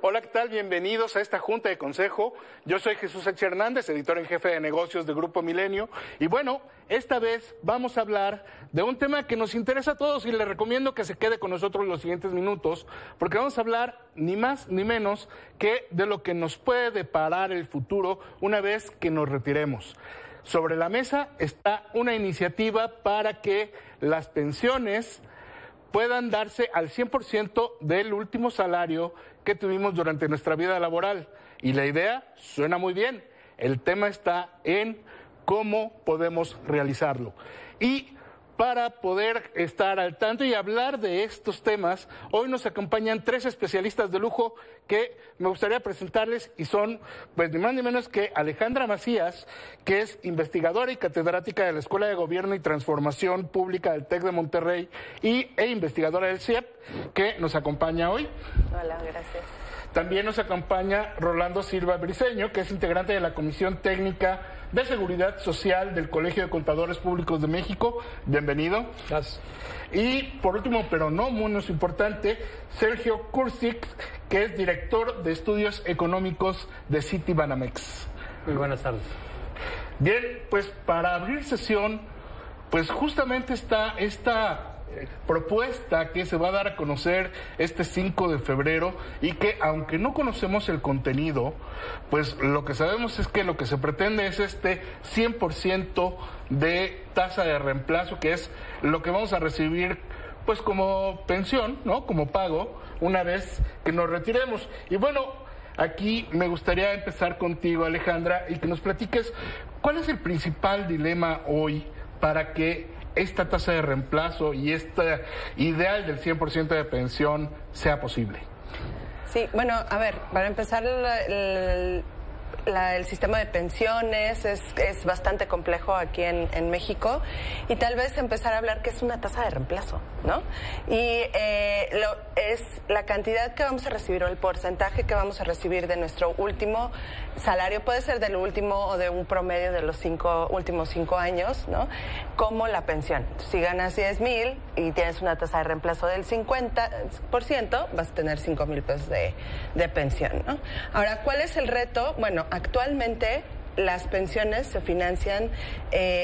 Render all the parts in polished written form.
Hola, ¿qué tal? Bienvenidos a esta Junta de Consejo. Yo soy Jesús H. Hernández, editor en jefe de negocios de Grupo Milenio. Y bueno, esta vez vamos a hablar de un tema que nos interesa a todos y les recomiendo que se quede con nosotros los siguientes minutos, porque vamos a hablar ni más ni menos que de lo que nos puede deparar el futuro una vez que nos retiremos. Sobre la mesa está una iniciativa para que las pensiones puedan darse al 100% del último salario que tuvimos durante nuestra vida laboral. Y la idea suena muy bien. El tema está en cómo podemos realizarlo. Y para poder estar al tanto y hablar de estos temas, hoy nos acompañan tres especialistas de lujo que me gustaría presentarles y son, pues ni más ni menos que Alejandra Macías, que es investigadora y catedrática de la Escuela de Gobierno y Transformación Pública del TEC de Monterrey e investigadora del CIEP, que nos acompaña hoy. Hola, gracias. También nos acompaña Rolando Silva Briceño, que es integrante de la Comisión Técnica de Seguridad Social del Colegio de Contadores Públicos de México. Bienvenido. Gracias. Y por último, pero no menos importante, Sergio Kurzik, que es director de Estudios Económicos de Citibanamex. Muy buenas tardes. Bien, pues para abrir sesión, pues justamente está esta propuesta que se va a dar a conocer este 5 de febrero y que aunque no conocemos el contenido, pues lo que sabemos es que lo que se pretende es este 100% de tasa de reemplazo, que es lo que vamos a recibir pues como pensión, ¿no? Como pago una vez que nos retiremos. Y bueno, aquí me gustaría empezar contigo, Alejandra, y que nos platiques cuál es el principal dilema hoy para que esta tasa de reemplazo y este ideal del 100% de pensión sea posible. Sí, bueno, a ver, para empezar, el sistema de pensiones es bastante complejo aquí en México y tal vez empezar a hablar que es una tasa de reemplazo, ¿no? Y es la cantidad que vamos a recibir o el porcentaje que vamos a recibir de nuestro último salario, puede ser del último o de un promedio de los últimos 5 años, ¿no? Como la pensión. Si ganas 10,000 y tienes una tasa de reemplazo del 50%, vas a tener 5,000 pesos de pensión, ¿no? Ahora, ¿cuál es el reto? Bueno, actualmente las pensiones se financian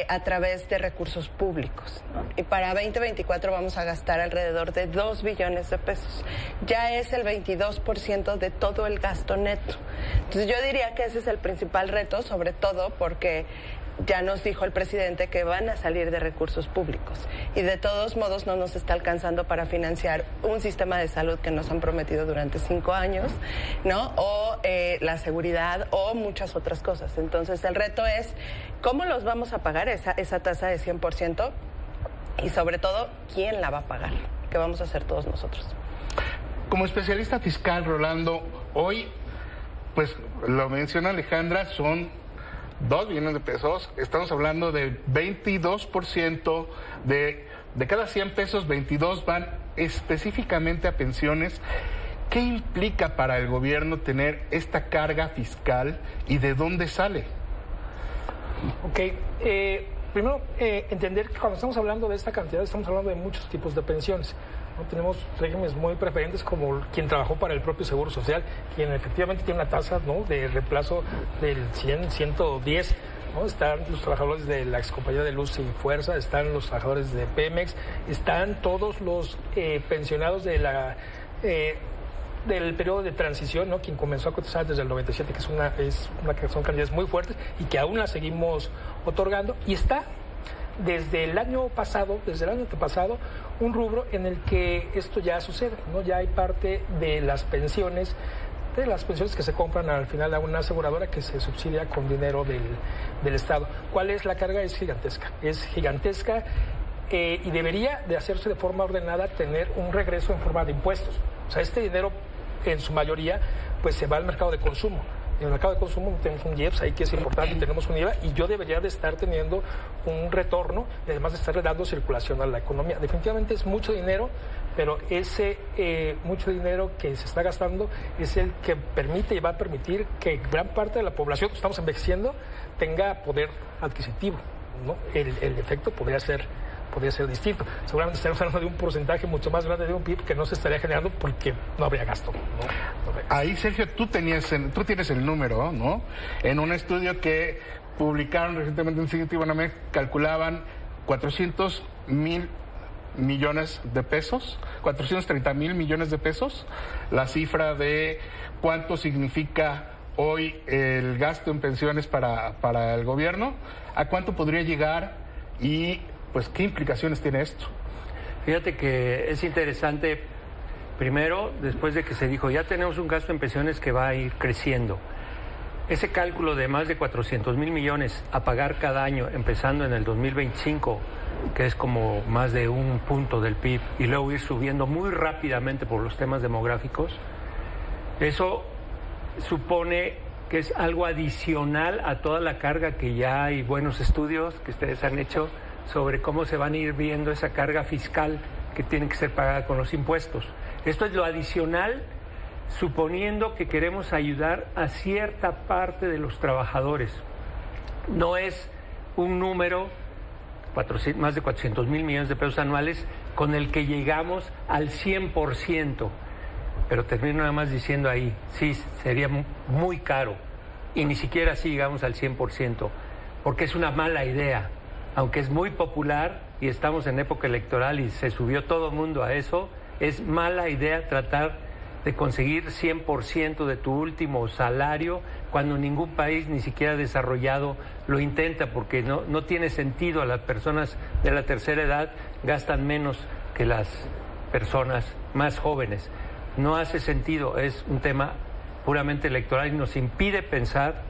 a través de recursos públicos, ¿no? Y para 2024 vamos a gastar alrededor de 2 billones de pesos. Ya es el 22% de todo el gasto neto. Entonces yo diría que ese es el principal reto, sobre todo porque ya nos dijo el presidente que van a salir de recursos públicos y de todos modos no nos está alcanzando para financiar un sistema de salud que nos han prometido durante 5 años, ¿no? O la seguridad o muchas otras cosas. Entonces el reto es cómo los vamos a pagar esa tasa de 100% y sobre todo quién la va a pagar, que vamos a hacer todos nosotros. Como especialista fiscal, Rolando, hoy, pues lo menciona Alejandra, son 2 billones de pesos, estamos hablando de 22% de cada 100 pesos, 22 van específicamente a pensiones. ¿Qué implica para el gobierno tener esta carga fiscal y de dónde sale? Ok, primero entender que cuando estamos hablando de esta cantidad estamos hablando de muchos tipos de pensiones, ¿no? Tenemos regímenes muy preferentes como quien trabajó para el propio Seguro Social, quien efectivamente tiene una tasa, ¿no?, de reemplazo del 100, 110, ¿no? Están los trabajadores de la excompañía de Luz y Fuerza, están los trabajadores de Pemex, están todos los pensionados de del periodo de transición, ¿no?, quien comenzó a cotizar desde el 97, que son cantidades muy fuertes y que aún las seguimos otorgando, y está desde el año antepasado, un rubro en el que esto ya sucede, ¿no? Ya hay parte de las pensiones que se compran al final a una aseguradora que se subsidia con dinero del Estado. ¿Cuál es la carga? Es gigantesca y debería de hacerse de forma ordenada, tener un regreso en forma de impuestos. O sea, este dinero en su mayoría pues se va al mercado de consumo. En el mercado de consumo tenemos un IEPS ahí que es importante, tenemos un IVA y yo debería de estar teniendo un retorno y además de estarle dando circulación a la economía. Definitivamente es mucho dinero, pero ese mucho dinero que se está gastando es el que permite y va a permitir que gran parte de la población que estamos envejeciendo tenga poder adquisitivo, ¿no? El efecto podría ser podría ser distinto. Seguramente estaríamos hablando de un porcentaje mucho más grande de un PIB que no se estaría generando porque no habría gasto. Ahí, Sergio, tú tienes el número, ¿no? En un estudio que publicaron recientemente en Citibanamex, calculaban 400,000 millones de pesos, 430,000 millones de pesos, la cifra de cuánto significa hoy el gasto en pensiones para el gobierno, a cuánto podría llegar y pues qué implicaciones tiene esto. Fíjate que es interesante, primero, después de que se dijo, ya tenemos un gasto en pensiones que va a ir creciendo. Ese cálculo de más de 400,000 millones a pagar cada año, empezando en el 2025, que es como más de un punto del PIB, y luego ir subiendo muy rápidamente por los temas demográficos, eso supone que es algo adicional a toda la carga que ya hay buenos estudios que ustedes han hecho sobre cómo se van a ir viendo esa carga fiscal que tiene que ser pagada con los impuestos. Esto es lo adicional, suponiendo que queremos ayudar a cierta parte de los trabajadores. No es un número, más de 400,000 millones de pesos anuales, con el que llegamos al 100%. Pero termino nada más diciendo ahí, sí, sería muy caro. Y ni siquiera así llegamos al 100%, porque es una mala idea. Aunque es muy popular y estamos en época electoral y se subió todo el mundo a eso, es mala idea tratar de conseguir 100% de tu último salario cuando ningún país ni siquiera desarrollado lo intenta, porque no tiene sentido. A las personas de la tercera edad gastan menos que las personas más jóvenes. No hace sentido, es un tema puramente electoral y nos impide pensar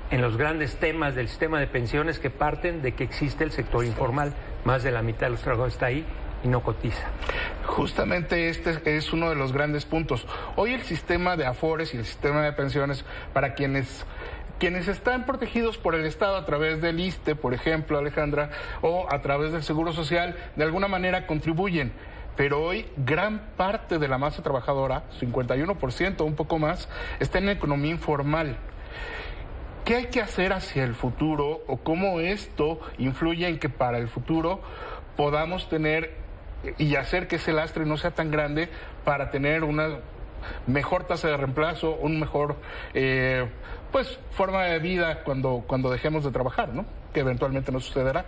en los grandes temas del sistema de pensiones que parten de que existe el sector informal. Más de la mitad de los trabajadores está ahí y no cotiza. Justamente este es uno de los grandes puntos. Hoy el sistema de Afores y el sistema de pensiones, para quienes están protegidos por el Estado a través del ISSSTE, por ejemplo, Alejandra, o a través del Seguro Social, de alguna manera contribuyen. Pero hoy gran parte de la masa trabajadora, 51%, un poco más, está en la economía informal. ¿Qué hay que hacer hacia el futuro o cómo esto influye en que para el futuro podamos tener y hacer que ese lastre no sea tan grande para tener una mejor tasa de reemplazo, un mejor forma de vida cuando dejemos de trabajar, ¿no? Que eventualmente nos sucederá.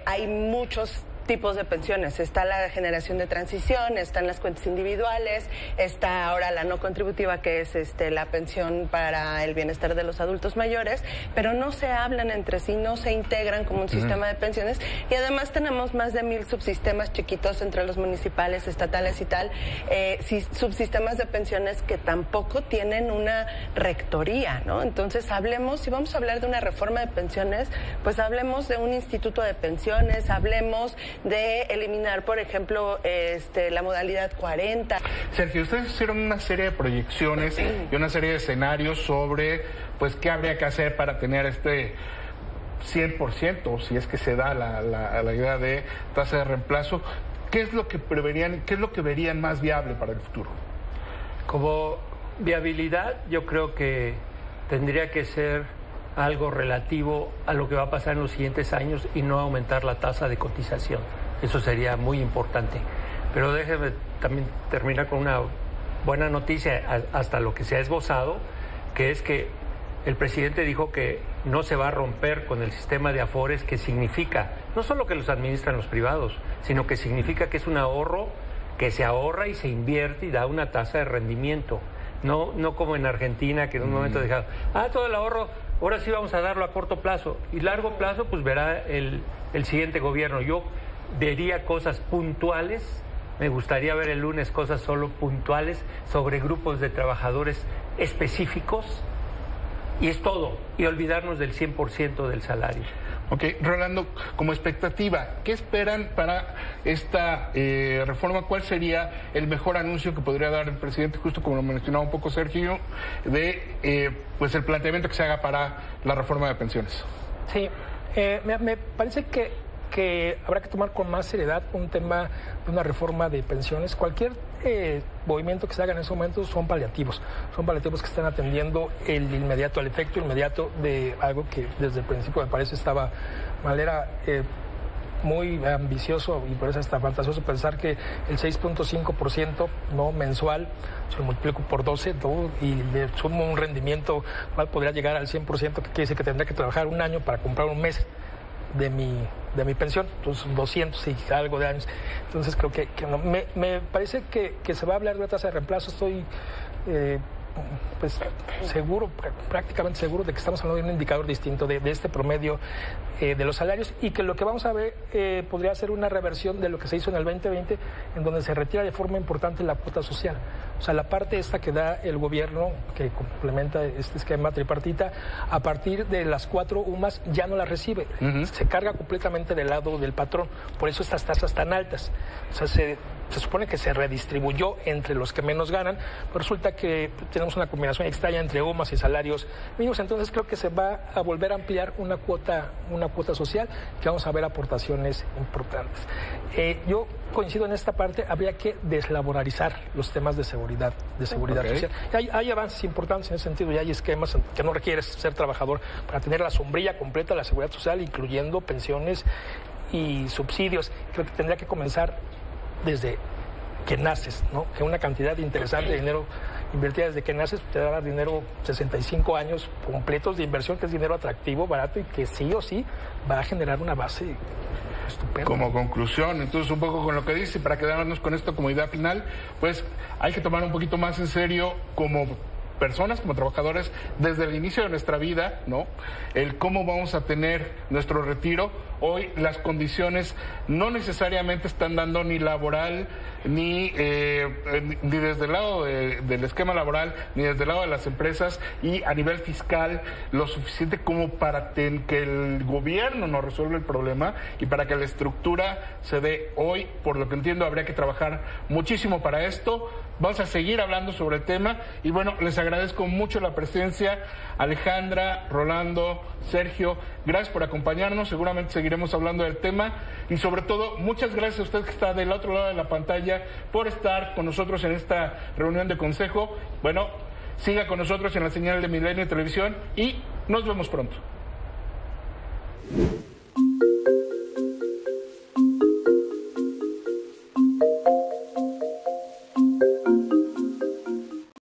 Hay muchos tipos de pensiones. Está la generación de transición, están las cuentas individuales, está ahora la no contributiva, que es la pensión para el bienestar de los adultos mayores, pero no se hablan entre sí, no se integran como un sistema de pensiones, y además tenemos más de 1,000 subsistemas chiquitos entre los municipales, estatales y tal, subsistemas de pensiones que tampoco tienen una rectoría, ¿no? Entonces hablemos, si vamos a hablar de una reforma de pensiones, pues hablemos de un instituto de pensiones, hablemos de eliminar, por ejemplo, la modalidad 40. Sergio, ustedes hicieron una serie de proyecciones y una serie de escenarios sobre, pues, qué habría que hacer para tener 100%, si es que se da la idea de tasa de reemplazo. ¿Qué es lo que preverían, qué es lo que verían más viable para el futuro? Como viabilidad, yo creo que tendría que ser algo relativo a lo que va a pasar en los siguientes años y no aumentar la tasa de cotización. Eso sería muy importante. Pero déjeme también terminar con una buena noticia hasta lo que se ha esbozado, que es que el presidente dijo que no se va a romper con el sistema de Afores, que significa no solo que los administran los privados, sino que significa que es un ahorro que se ahorra y se invierte y da una tasa de rendimiento. No como en Argentina, que en un momento dejaron, todo el ahorro, ahora sí vamos a darlo a corto plazo. Y largo plazo, pues verá el siguiente gobierno. Yo vería cosas puntuales, me gustaría ver el lunes cosas solo puntuales sobre grupos de trabajadores específicos, y es todo, y olvidarnos del 100% del salario. Ok, Rolando, como expectativa, ¿qué esperan para esta reforma? ¿Cuál sería el mejor anuncio que podría dar el presidente, justo como lo mencionaba un poco Sergio, de pues el planteamiento que se haga para la reforma de pensiones? Sí, me parece que habrá que tomar con más seriedad un tema de una reforma de pensiones. Cualquier movimiento que se haga en ese momento son paliativos que están atendiendo el efecto inmediato de algo que desde el principio me parece estaba mal. Era muy ambicioso y por eso hasta fantasioso pensar que el 6.5% no mensual, se lo multiplico por 12 y le sumo un rendimiento cual podría llegar al 100%, que quiere decir que tendría que trabajar un año para comprar un mes de mi pensión, entonces 200 y algo de años. Entonces creo que no. Me parece que se va a hablar de una tasa de reemplazo. Estoy pues seguro, prácticamente seguro de que estamos hablando de un indicador distinto de este promedio de los salarios, y que lo que vamos a ver podría ser una reversión de lo que se hizo en el 2020, en donde se retira de forma importante la cuota social. O sea, la parte esta que da el gobierno, que complementa este esquema tripartita, a partir de las 4 UMAS ya no la recibe. Se carga completamente del lado del patrón. Por eso estas tasas tan altas. O sea, se supone que se redistribuyó entre los que menos ganan, pero resulta que tenemos una combinación extraña entre UMAS y salarios mínimos. Entonces creo que se va a volver a ampliar una cuota social, que vamos a ver aportaciones importantes. Yo coincido en esta parte, habría que deslaboralizar los temas de seguridad social. Hay avances importantes en ese sentido, y hay esquemas que no requieres ser trabajador para tener la sombrilla completa de la seguridad social, incluyendo pensiones y subsidios. Creo que tendría que comenzar desde que naces, ¿no? Que una cantidad interesante de dinero invertida desde que naces te da dinero 65 años completos de inversión, que es dinero atractivo, barato, y que sí o sí va a generar una base estupenda. Como conclusión, entonces, un poco con lo que dice, para quedarnos con esto como idea final, pues hay que tomar un poquito más en serio como personas, como trabajadores, desde el inicio de nuestra vida, ¿no? El cómo vamos a tener nuestro retiro. Hoy las condiciones no necesariamente están dando ni laboral, ni desde el lado del esquema laboral, ni desde el lado de las empresas, y a nivel fiscal, lo suficiente como para que el gobierno nos resuelva el problema y para que la estructura se dé. Hoy, por lo que entiendo, habría que trabajar muchísimo para esto. Vamos a seguir hablando sobre el tema, y bueno, les agradezco mucho la presencia, Alejandra, Rolando, Sergio, gracias por acompañarnos. Seguramente seguiremos hablando del tema, y sobre todo, muchas gracias a usted que está del otro lado de la pantalla por estar con nosotros en esta reunión de consejo. Bueno, siga con nosotros en la señal de Milenio Televisión y nos vemos pronto.